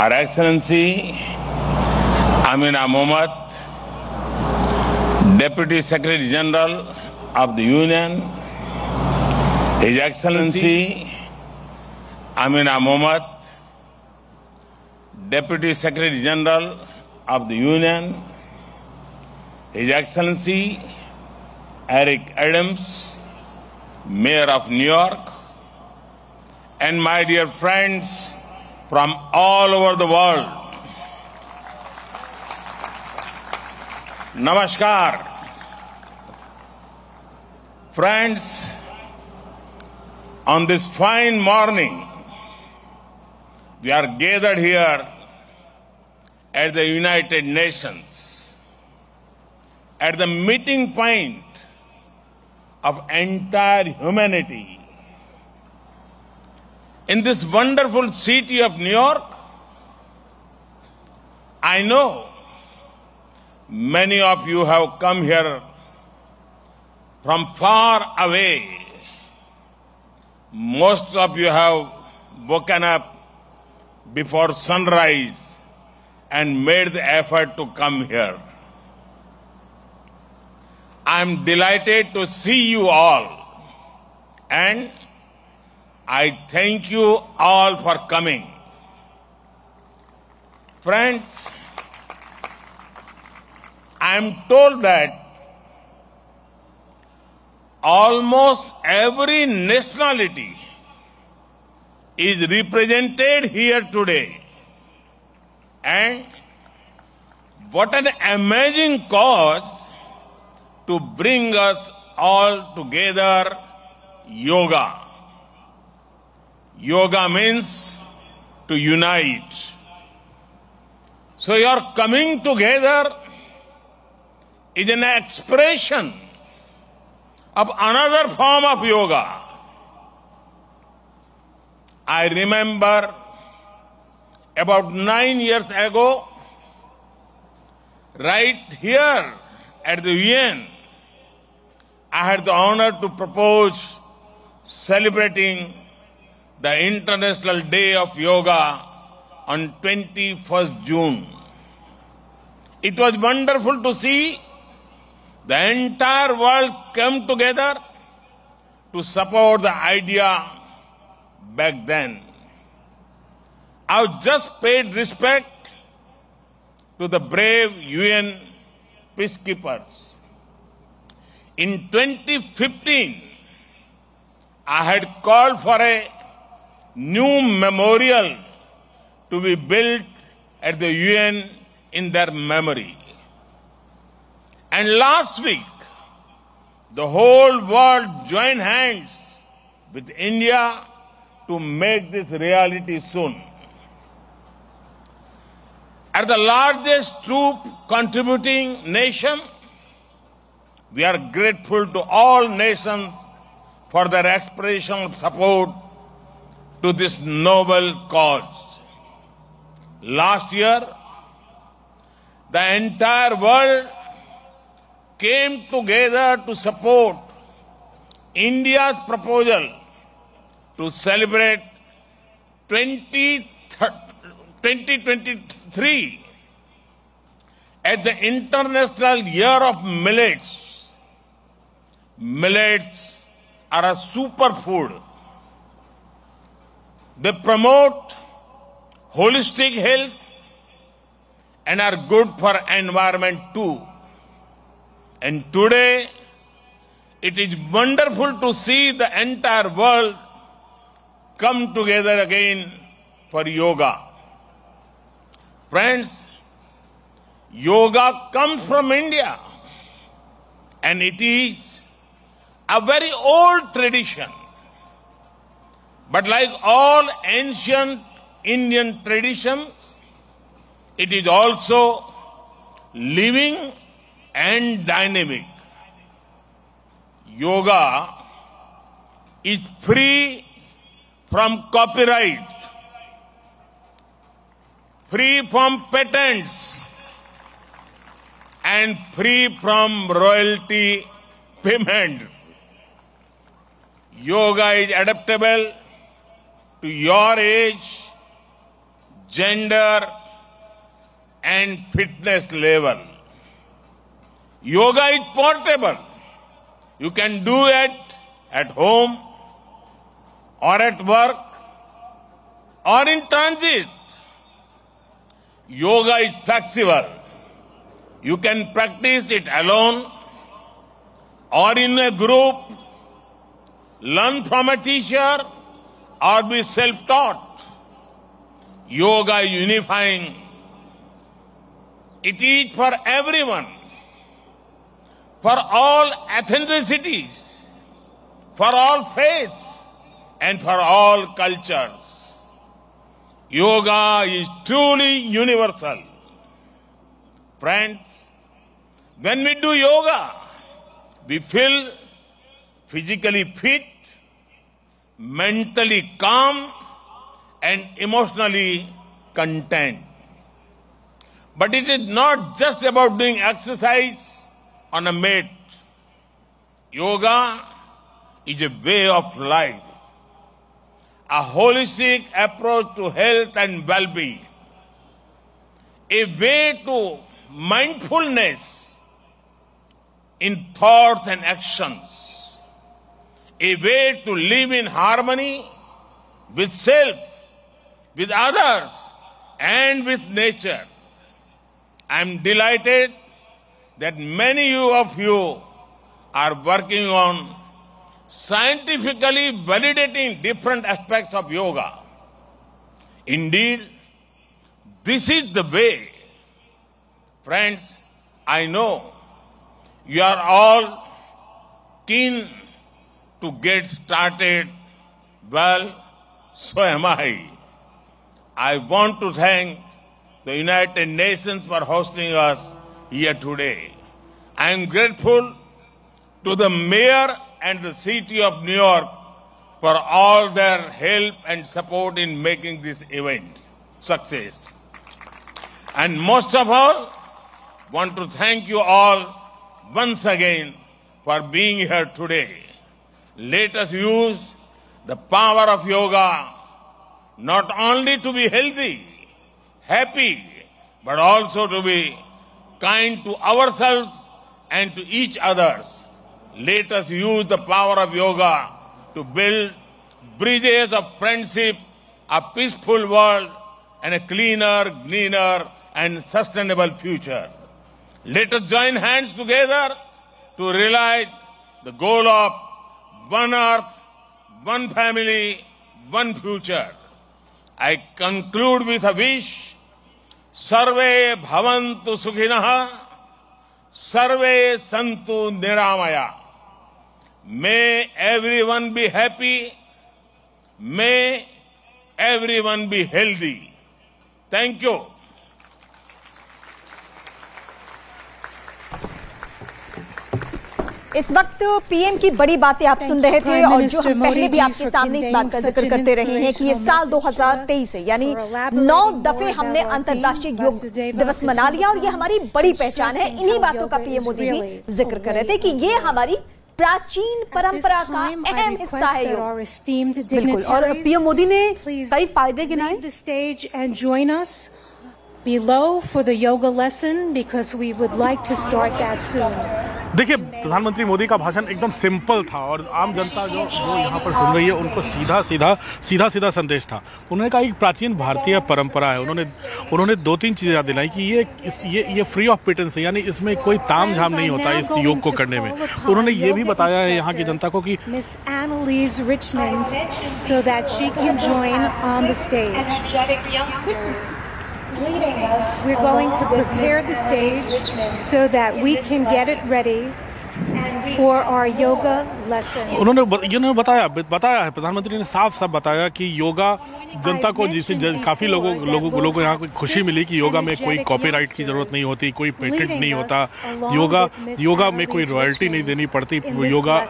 Her Excellency Amina Mohammed, Deputy Secretary General of the Union, His Excellency Amina Mohammed, Deputy Secretary General of the Union, His Excellency Eric Adams, Mayor of New York, and my dear friends from all over the world. Namaskar. Friends, on this fine morning, we are gathered here at the United Nations, at the meeting point of entire humanity. In this wonderful city of New York, I know many of you have come here from far away. Most of you have woken up before sunrise and made the effort to come here. I am delighted to see you all, and I thank you all for coming. Friends, I am told that almost every nationality is represented here today. And what an amazing cause to bring us all together, yoga. Yoga means to unite. So your coming together is an expression of another form of yoga. I remember about 9 years ago, right here at the UN, I had the honor to propose celebrating the International Day of Yoga on 21st June. It was wonderful to see the entire world come together to support the idea back then. I just paid respect to the brave UN peacekeepers. In 2015, I had called for a new memorial to be built at the UN in their memory. And last week, the whole world joined hands with India to make this reality soon. As the largest troop contributing nation, we are grateful to all nations for their expression of support to this noble cause. Last year, the entire world came together to support India's proposal to celebrate 2023 as the International Year of Millets. Millets are a superfood. They promote holistic health and are good for environment too. And today, it is wonderful to see the entire world come together again for yoga. Friends, yoga comes from India, and it is a very old tradition. But like all ancient Indian traditions, it is also living and dynamic. Yoga is free from copyright, free from patents, and free from royalty payments. Yoga is adaptable to your age, gender, and fitness level. Yoga is portable. You can do it at home or at work or in transit. Yoga is flexible. You can practice it alone or in a group, learn from a teacher or be self-taught. Yoga is unifying. It is for everyone, for all ethnicities, for all faiths, and for all cultures. Yoga is truly universal. Friends, when we do yoga, we feel physically fit, mentally calm, and emotionally content. But it is not just about doing exercise on a mat. Yoga is a way of life, a holistic approach to health and well-being, a way to mindfulness in thoughts and actions, a way to live in harmony with self, with others, and with nature. I am delighted that many of you are working on scientifically validating different aspects of yoga. Indeed, this is the way. Friends, I know you are all keen to get started. Well, so am I. I want to thank the United Nations for hosting us here today. I am grateful to the Mayor and the City of New York for all their help and support in making this event success. And most of all, want to thank you all once again for being here today. Let us use the power of yoga not only to be healthy, happy, but also to be kind to ourselves and to each other. Let us use the power of yoga to build bridges of friendship, a peaceful world, and a cleaner, greener, and sustainable future. Let us join hands together to realize the goal of one earth, one family, one future. I conclude with a wish. Sarve bhavantu sukhinah, sarve santu niramaya. May everyone be happy. May everyone be healthy. Thank you. इस वक्त PM की बड़ी बातें आप सुन रहे थे और जो हम पहले भी आपके सामने इस बात का जिक्र करते रहे हैं कि ये साल 2023 है, यानी 9 दफे हमने अंतर्राष्ट्रीय योग दिवस मना लिया और ये हमारी बड़ी पहचान है। इन्हीं बातों का पीएम मोदी भी जिक्र कर रहे थे कि ये हमारी प्राचीन परंपरा का अहम हिस्सा है योग। बिल्कुल, और पीएम मोदी ने कई फायदे गिनाए। Below for the yoga lesson because we would like to start that soon. देखिए, प्रधानमंत्री मोदी का भाषण एकदम सिंपल था और आम जनता जो यहाँ पर सुन रही है उनको सीधा संदेश था। उन्होंने कहा एक प्राचीन भारतीय परंपरा है। उन्होंने 2-3 चीजें याद दिलाई कि ये फ्री ऑफ पेटेंस है, यानी इसमें कोई तामझाम नहीं होता इस योग को करने में। उन्होंने ये भी बताया है यहाँ की जनता को कि Miss Annalise Richmond so that she can join on the stage. We're going to prepare the stage so that we can get it ready for our yoga lesson. उन्होंने बताया है, प्रधानमंत्री ने साफ बताया कि योगा जनता को, जिससे काफी लोगों को यहाँ खुशी मिली कि योगा में कोई कॉपीराइट की जरूरत नहीं होती, कोई पेटेंट नहीं होता, योगा में कोई रॉयल्टी नहीं देनी पड़ती, योगा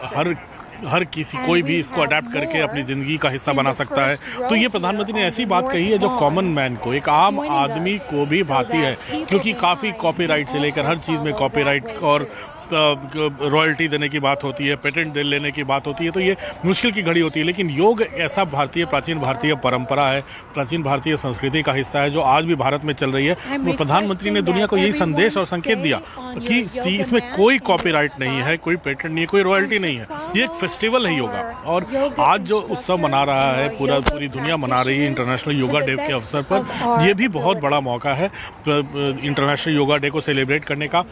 हर किसी कोई भी इसको अडेप्ट करके अपनी जिंदगी का हिस्सा बना सकता है। तो ये प्रधानमंत्री ने ऐसी बात कही है जो कॉमन मैन को, एक आम आदमी को भी भाती है, क्योंकि काफी कॉपीराइट से लेकर हर चीज में कॉपीराइट और रॉयल्टी देने की बात होती है, पेटेंट लेने की बात होती है, तो ये मुश्किल की घड़ी होती है। लेकिन योग ऐसा प्राचीन भारतीय परंपरा है, प्राचीन भारतीय संस्कृति का हिस्सा है जो आज भी भारत में चल रही है। तो प्रधानमंत्री ने दुनिया को यही संदेश और संकेत दिया कि इसमें कोई कॉपीराइट नहीं है, कोई पेटेंट नहीं है, कोई रॉयल्टी नहीं है, ये एक फेस्टिवल है योगा। और आज जो उत्सव मना रहा है, पूरी दुनिया मना रही है इंटरनेशनल योगा डे के अवसर पर, ये भी बहुत बड़ा मौका है इंटरनेशनल योगा डे को सेलिब्रेट करने का।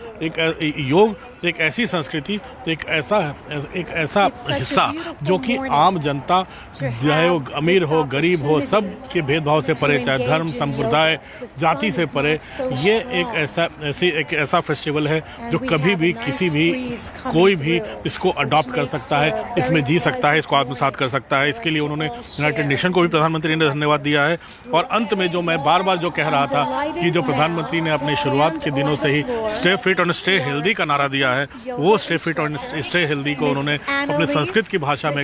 योग एक ऐसी संस्कृति, एक ऐसा हिस्सा जो कि आम जनता, चाहे वो अमीर हो गरीब हो, सब के भेदभाव से परे, चाहे धर्म संप्रदाय जाति से परे, ये एक ऐसा फेस्टिवल है जो कभी भी कोई भी इसको अडॉप्ट कर सकता है, इसमें जी सकता है, इसको आत्मसात कर सकता है। इसके लिए उन्होंने यूनाइटेड नेशन को भी प्रधानमंत्री ने धन्यवाद दिया है। और अंत में जो मैं बार बार जो कह रहा था कि जो प्रधानमंत्री ने अपनी शुरुआत के दिनों से ही स्टे फिट और स्टे हेल्दी का नारा दिया है, वो स्टे फिट और स्टे हेल्दी को उन्होंने अपने संस्कृत की भाषा में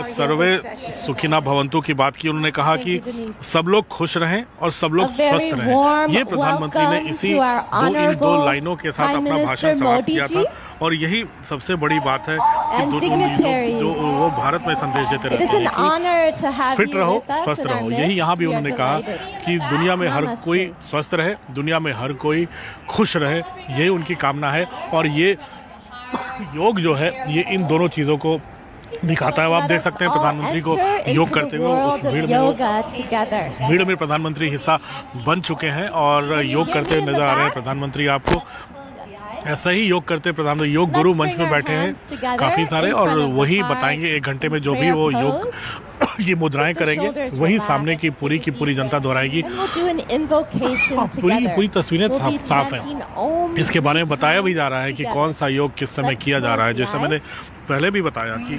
सर्वे सुखिना भवंतु की बात की। उन्होंने कहा कि सब लोग खुश रहें और सब लोग स्वस्थ रहें। ये प्रधानमंत्री ने इन दो लाइनों के साथ अपना भाषण समाप्त किया था। और यही सबसे बड़ी बात है कि जो वो भारत में संदेश देते रहते हैं कि फिट रहो, स्वस्थ रहो। यही यहाँ भी उन्होंने कहा कि दुनिया में हर कोई स्वस्थ रहे, दुनिया में हर कोई खुश रहे, यही उनकी कामना है। और ये योग जो है ये इन दोनों चीज़ों को दिखाता है। आप देख सकते हैं प्रधानमंत्री को योग करते हुए, उस भीड़ में प्रधानमंत्री हिस्सा बन चुके हैं और योग करते हुए नजर आ रहे हैं प्रधानमंत्री। आपको ऐसा ही योग करते प्रधानमंत्री योग गुरु मंच में बैठे हैं काफ़ी सारे, और वही बताएंगे 1 घंटे में जो भी वो योग ये मुद्राएं करेंगे वही सामने की पूरी जनता दोहराएगी। पूरी तस्वीरें साफ हैं। इसके बारे में बताया भी जा रहा है कि कौन सा योग किस समय किया जा रहा है। जैसे मैंने पहले भी बताया कि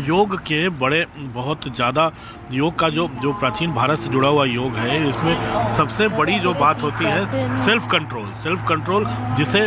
योग के बहुत ज़्यादा योग का जो प्राचीन भारत से जुड़ा हुआ योग है, इसमें सबसे बड़ी जो बात होती है सेल्फ कंट्रोल, जिसे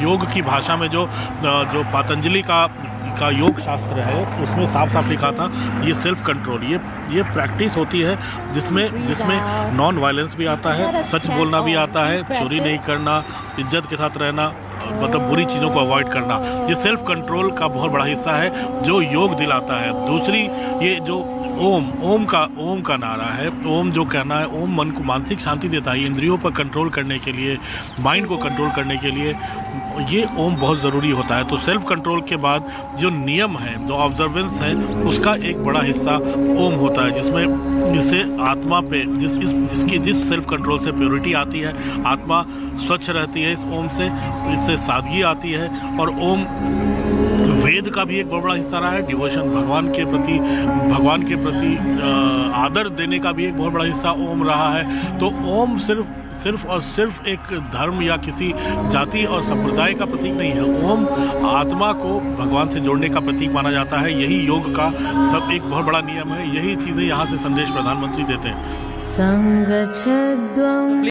योग की भाषा में जो पतंजलि का योग शास्त्र है उसमें साफ लिखा था, ये सेल्फ कंट्रोल, ये प्रैक्टिस होती है जिसमें नॉन वायलेंस भी आता है, सच बोलना भी आता है, चोरी नहीं करना, इज्जत के साथ रहना, मतलब बुरी चीज़ों को अवॉइड करना। ये सेल्फ कंट्रोल का बहुत बड़ा हिस्सा है जो योग दिलाता है। दूसरी, ये जो ओम का नारा है, ओम जो कहना है, ओम मन को मानसिक शांति देता है, इंद्रियों पर कंट्रोल करने के लिए, माइंड को कंट्रोल करने के लिए ये ओम बहुत ज़रूरी होता है। तो सेल्फ कंट्रोल के बाद जो नियम है, जो ऑब्जर्वेंस है, उसका एक बड़ा हिस्सा ओम होता है, जिससे आत्मा पे जिस सेल्फ कंट्रोल से प्योरिटी आती है, आत्मा स्वच्छ रहती है इस ओम से, इससे सादगी आती है। और ओम वेद का भी एक बहुत बड़ा हिस्सा रहा है, डिवोशन, भगवान के प्रति आदर देने का भी एक बहुत बड़ा हिस्सा ओम रहा है। तो ओम सिर्फ एक धर्म या किसी जाति और संप्रदाय का प्रतीक नहीं है। ओम आत्मा को भगवान से जोड़ने का प्रतीक माना जाता है। यही योग का एक बहुत बड़ा नियम है। यही चीज़ें यहाँ से संदेश प्रधानमंत्री देते हैं।